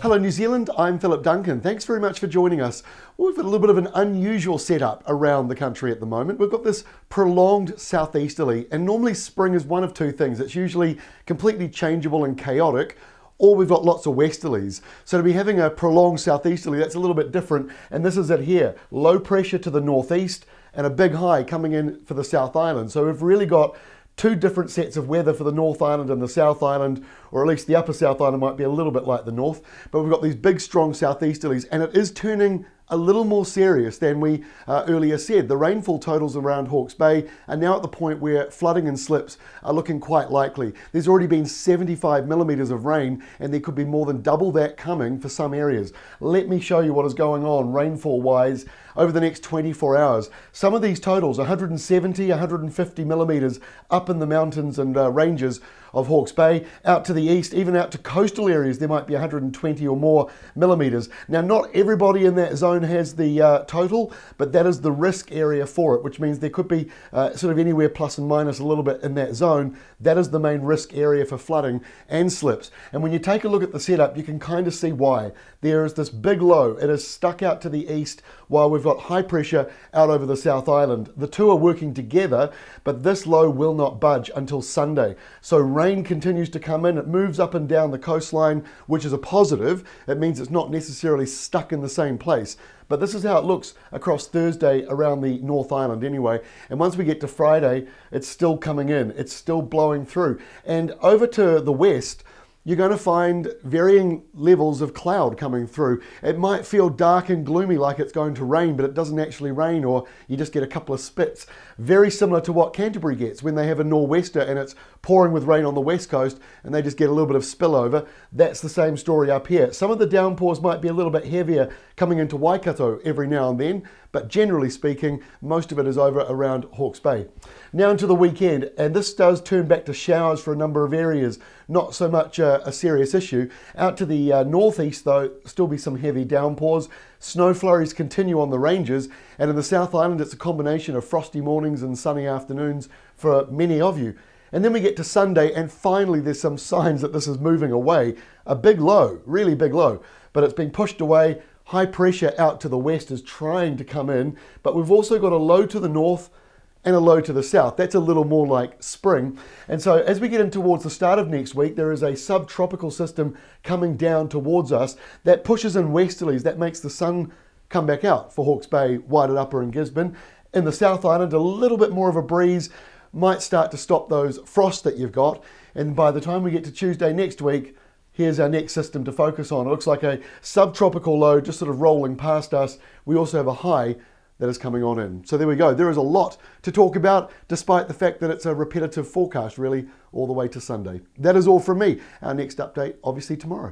Hello New Zealand, I'm Philip Duncan. Thanks very much for joining us. Well, we've got a little bit of an unusual setup around the country at the moment. We've got this prolonged southeasterly, and normally spring is one of two things. It's usually completely changeable and chaotic, or we've got lots of westerlies. So to be having a prolonged southeasterly, that's a little bit different, and this is it here. Low pressure to the northeast and a big high coming in for the South Island. So we've really got two different sets of weather for the North Island and the South Island, or at least the upper South Island might be a little bit like the North, but we've got these big strong southeasterlies, and it is turning a little more serious than we earlier said. The rainfall totals around Hawke's Bay are now at the point where flooding and slips are looking quite likely. There's already been 75 millimetres of rain, and there could be more than double that coming for some areas. Let me show you what is going on rainfall wise over the next 24 hours. Some of these totals, 170, 150 millimetres up in the mountains and ranges of Hawke's Bay, out to the east, even out to coastal areas, there might be 120 or more millimetres. Now, not everybody in that zone has the total, but that is the risk area for it, which means there could be sort of anywhere plus and minus a little bit in that zone. That is the main risk area for flooding and slips. And when you take a look at the setup, you can kind of see why. There is this big low. It is stuck out to the east while we've got high pressure out over the South Island. The two are working together, but this low will not budge until Sunday. So rain continues to come in. It moves up and down the coastline, which is a positive. It means it's not necessarily stuck in the same place. But this is how it looks across Thursday around the North Island anyway. And once we get to Friday, it's still coming in. It's still blowing through. And over to the west, you're going to find varying levels of cloud coming through. It might feel dark and gloomy like it's going to rain, but it doesn't actually rain, or you just get a couple of spits. Very similar to what Canterbury gets when they have a nor'wester and it's pouring with rain on the west coast and they just get a little bit of spillover. That's the same story up here. Some of the downpours might be a little bit heavier coming into Waikato every now and then, but generally speaking, most of it is over around Hawke's Bay. Now into the weekend, and this does turn back to showers for a number of areas, not so much a serious issue. Out to the northeast though, still be some heavy downpours. Snow flurries continue on the ranges, and in the South Island it's a combination of frosty mornings and sunny afternoons for many of you. And then we get to Sunday, and finally there's some signs that this is moving away. A big low, really big low, but it's been pushed away. High pressure out to the west is trying to come in, but we've also got a low to the north and a low to the south. That's a little more like spring. And so as we get in towards the start of next week, there is a subtropical system coming down towards us that pushes in westerlies. That makes the sun come back out for Hawke's Bay, Waited Upper and Gisborne. In the South Island, a little bit more of a breeze might start to stop those frosts that you've got. And by the time we get to Tuesday next week, here's our next system to focus on. It looks like a subtropical low just sort of rolling past us. We also have a high that is coming on in. So there we go. There is a lot to talk about, despite the fact that it's a repetitive forecast really all the way to Sunday. That is all from me. Our next update, obviously tomorrow.